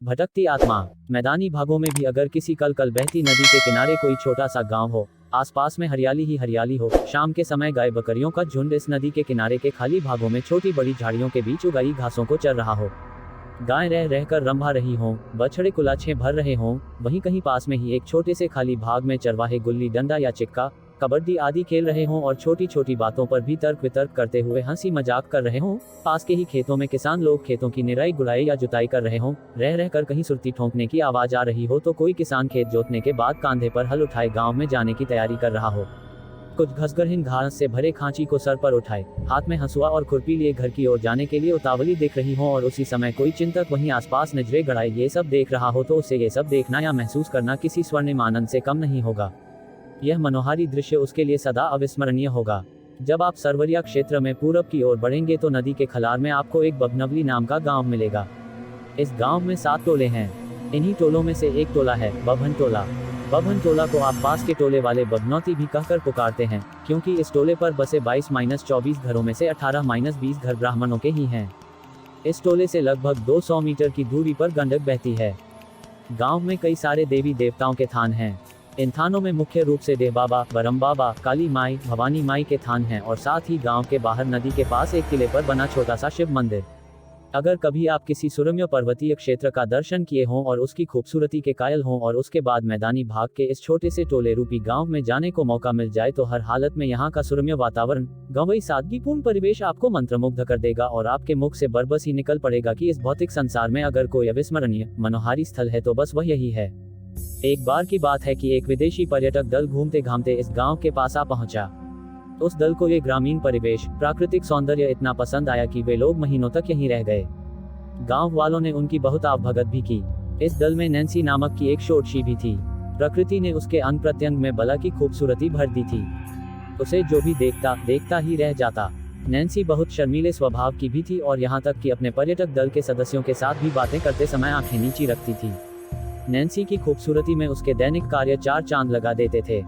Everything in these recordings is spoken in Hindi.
भटकती आत्मा। मैदानी भागों में भी अगर किसी कल बहती नदी के किनारे कोई छोटा सा गांव हो, आसपास में हरियाली ही हरियाली हो, शाम के समय गाय बकरियों का झुंड इस नदी के किनारे के खाली भागों में छोटी बड़ी झाड़ियों के बीच उगाई घासों को चर रहा हो, गाय रह रहकर रंभा रही हों, बछड़े कुलाछे भर रहे हों, वहीं कहीं पास में ही एक छोटे से खाली भाग में चरवाहे गुल्ली डंडा या चिक्का कबड्डी आदि खेल रहे हों और छोटी छोटी बातों पर भी तर्क वितर्क करते हुए हंसी मजाक कर रहे हों, पास के ही खेतों में किसान लोग खेतों की निराई गुड़ाई या जुताई कर रहे हों, रह रहकर कहीं सुरती ठोंकने की आवाज आ रही हो तो कोई किसान खेत जोतने के बाद कांधे पर हल उठाए गाँव में जाने की तैयारी कर रहा हो, कुछ घसगरहीन घास से भरे खांची को सर पर उठाए, हाथ में हंसुआ और खुरपी लिए घर की ओर जाने के लिए उतावली दिख रही हो और उसी समय कोई चिंतक वहीं आसपास नजरे गड़ाए ये सब देख रहा हो तो उसे ये सब देखना या महसूस करना किसी स्वर्णिम आनंद से कम नहीं होगा। यह मनोहारी दृश्य उसके लिए सदा अविस्मरणीय होगा। जब आप सरवरिया क्षेत्र में पूरब की ओर बढ़ेंगे तो नदी के खलार में आपको एक बभनवली नाम का गाँव मिलेगा। इस गाँव में 7 टोले हैं। इन्हीं टोलों में से एक टोला है बभन टोला। बभन टोला को आप पास के टोले वाले बभनौती भी कहकर पुकारते हैं, क्योंकि इस टोले पर बसे 22-24 घरों में से 18-20 घर ब्राह्मणों के ही हैं। इस टोले से लगभग 200 मीटर की दूरी पर गंडक बहती है। गांव में कई सारे देवी देवताओं के थान हैं। इन थानों में मुख्य रूप से देव बाबा, बरम बाबा, काली माई, भवानी माई के थान हैं और साथ ही गांव के बाहर नदी के पास एक किले पर बना छोटा सा शिव मंदिर। अगर कभी आप किसी सुरम्य पर्वतीय क्षेत्र का दर्शन किए हों और उसकी खूबसूरती के कायल हों और उसके बाद मैदानी भाग के इस छोटे से टोले रूपी गांव में जाने को मौका मिल जाए तो हर हालत में यहाँ का सुरम्य वातावरण, गंवई सादगीपूर्ण परिवेश आपको मंत्रमुग्ध कर देगा और आपके मुख से बरबस ही निकल पड़ेगा कि इस भौतिक संसार में अगर कोई अविस्मरणीय मनोहारी स्थल है तो बस वह यही है। एक बार की बात है कि एक विदेशी पर्यटक दल घूमते घामते इस गाँव के पास आ पहुंचा। उस दल को ये ग्रामीण परिवेश, प्राकृतिक सौंदर्य इतना पसंद आया कि वे लोग महीनों तक यहीं रह गए। गांव वालों ने उनकी बहुत आवभगत भी की। इस दल में नैन्सी नामक की एक शोरशी भी थी। प्रकृति ने उसके अंग प्रत्यंग में बला की खूबसूरती भर दी थी। उसे जो भी देखता ही रह जाता। नैन्सी बहुत शर्मीले स्वभाव की भी थी और यहाँ तक कि अपने पर्यटक दल के सदस्यों के साथ भी बातें करते समय आंखें नीची रखती थी। नैन्सी की खूबसूरती में उसके दैनिक कार्य 4 चांद लगा देते थे।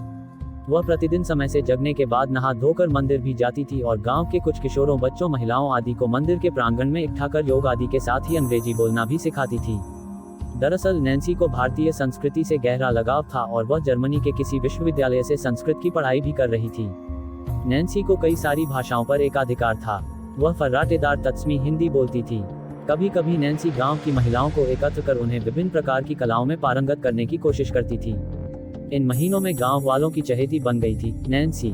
वह प्रतिदिन समय से जगने के बाद नहा धोकर मंदिर भी जाती थी और गांव के कुछ किशोरों, बच्चों, महिलाओं आदि को मंदिर के प्रांगण में इकट्ठा कर योग आदि के साथ ही अंग्रेजी बोलना भी सिखाती थी। दरअसल नैन्सी को भारतीय संस्कृति से गहरा लगाव था और वह जर्मनी के किसी विश्वविद्यालय से संस्कृत की पढ़ाई भी कर रही थी। नैन्सी को कई सारी भाषाओं पर एकाधिकार था। वह फर्राटेदार तत्समी हिंदी बोलती थी। कभी कभी नैन्सी गाँव की महिलाओं को एकत्र कर उन्हें विभिन्न प्रकार की कलाओं में पारंगत करने की कोशिश करती थी। इन महीनों में गांव वालों की चहेती बन गई थी नैन्सी।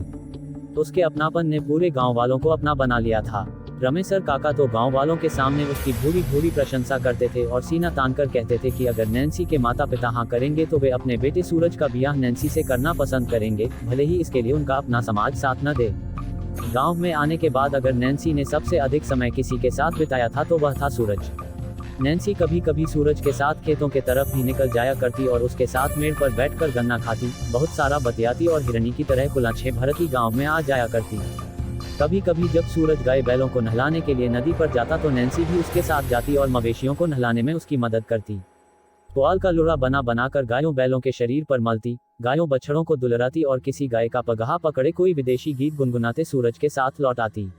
उसके अपनापन ने पूरे गांव वालों को अपना बना लिया था। रमेसर काका तो गांव वालों के सामने उसकी भूरी भूरी प्रशंसा करते थे और सीना तानकर कहते थे कि अगर नैन्सी के माता पिता हाँ करेंगे तो वे अपने बेटे सूरज का ब्याह नैन्सी से करना पसंद करेंगे, भले ही इसके लिए उनका अपना समाज साथ न दे। गाँव में आने के बाद अगर नैन्सी ने सबसे अधिक समय किसी के साथ बिताया था तो वह था सूरज। नैन्सी कभी कभी सूरज के साथ खेतों के तरफ भी निकल जाया करती और उसके साथ मेड़ पर बैठकर गन्ना खाती, बहुत सारा बतियाती और हिरनी की तरह कुलाछे भरती गांव में आ जाया करती। कभी कभी जब सूरज गाय बैलों को नहलाने के लिए नदी पर जाता तो नैन्सी भी उसके साथ जाती और मवेशियों को नहलाने में उसकी मदद करती। पुआल का लुड़ा बनाकर गायों बैलों के शरीर पर मलती, गायों बछड़ों को दुलराती और किसी गाय का पगहा पकड़े कोई विदेशी गीत गुनगुनाते सूरज के साथ लौट आती।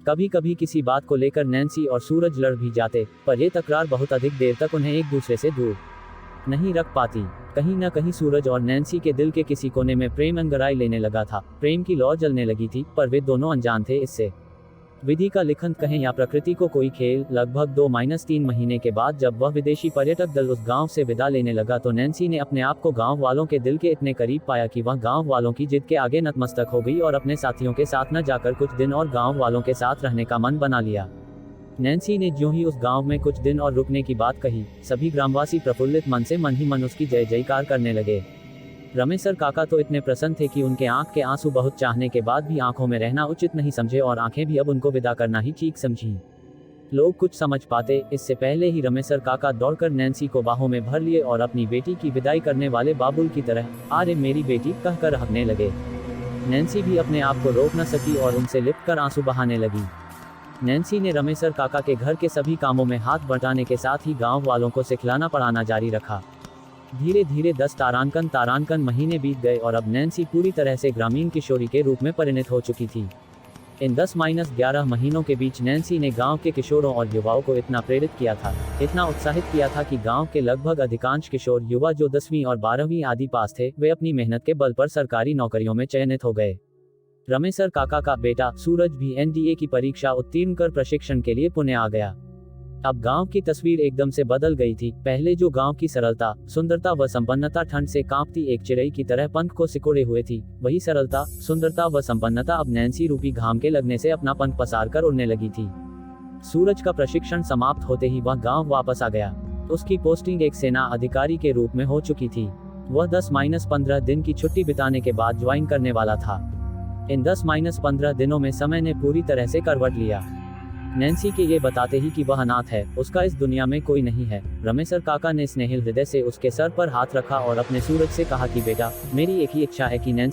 कभी कभी किसी बात को लेकर नैन्सी और सूरज लड़ भी जाते, पर ये तकरार बहुत अधिक देर तक उन्हें एक दूसरे से दूर नहीं रख पाती। कहीं न कहीं सूरज और नैन्सी के दिल के किसी कोने में प्रेम अंगराई लेने लगा था, प्रेम की लौ जलने लगी थी, पर वे दोनों अनजान थे इससे। विधि का लिखन कहें या प्रकृति को कोई खेल, लगभग 2-3 महीने के बाद जब वह विदेशी पर्यटक दल उस गांव से विदा लेने लगा तो नैन्सी ने अपने आप को गांव वालों के दिल के इतने करीब पाया कि वह गांव वालों की जिद के आगे नतमस्तक हो गई और अपने साथियों के साथ न जाकर कुछ दिन और गांव वालों के साथ रहने का मन बना लिया। नैन्सी ने ज्यों ही उस गांव में कुछ दिन और रुकने की बात कही, सभी ग्रामवासी प्रफुल्लित मन से मन ही मन उसकी जय जयकार करने लगे। रमेसर काका तो इतने प्रसन्न थे कि उनके आंख के आंसू बहुत चाहने के बाद भी आंखों में रहना उचित नहीं समझे और आंखें भी अब उनको विदा करना ही ठीक समझी। लोग कुछ समझ पाते इससे पहले ही रमेसर काका दौड़कर नैन्सी को बाहों में भर लिए और अपनी बेटी की विदाई करने वाले बाबुल की तरह "अरे मेरी बेटी" कहकर हंसने लगे। नैन्सी भी अपने आप को रोक न सकी और उनसे लिपटकर आंसू बहाने लगी। नैन्सी ने रमेसर काका के घर के सभी कामों में हाथ बटाने के साथ ही गाँव वालों को सिखलाना पढ़ाना जारी रखा। धीरे धीरे 10 तारांकन महीने बीत गए और अब नैन्सी पूरी तरह से ग्रामीण किशोरी के रूप में परिणत हो चुकी थी। इन 10-11 महीनों के बीच नैन्सी ने गांव के किशोरों और युवाओं को इतना प्रेरित किया था, इतना उत्साहित किया था कि गांव के लगभग अधिकांश किशोर युवा जो 10वीं और 12वीं आदि पास थे, वे अपनी मेहनत के बल पर सरकारी नौकरियों में चयनित हो गए। रमेसर काका का बेटा सूरज भी एनडीए की परीक्षा उत्तीर्ण कर प्रशिक्षण के लिए पुणे आ गया। अब गांव की तस्वीर एकदम से बदल गई थी। पहले जो गांव की सरलता, सुंदरता व संपन्नता ठंड से कांपती एक चिड़ै की तरह पंख को सिकोड़े हुए थी, वही सरलता, सुंदरता व संपन्नता अब नैन्सी रूपी घाम के लगने से अपना पंख पसार कर उड़ने लगी थी। सूरज का प्रशिक्षण समाप्त होते ही वह गांव वापस आ गया। उसकी पोस्टिंग एक सेना अधिकारी के रूप में हो चुकी थी। वह 10-15 दिन की छुट्टी बिताने के बाद ज्वाइन करने वाला था। इन 10-15 दिनों में समय ने पूरी तरह से करवट लिया। नैन्सी के ये बताते ही कि वह अनाथ है, उसका इस दुनिया में कोई नहीं है, रमेसर काका ने स्नेहिल हृदय से उसके सर पर हाथ रखा और अपने सूरज से कहा कि बेटा, मेरी एक ही इच्छा है कि नैन्सी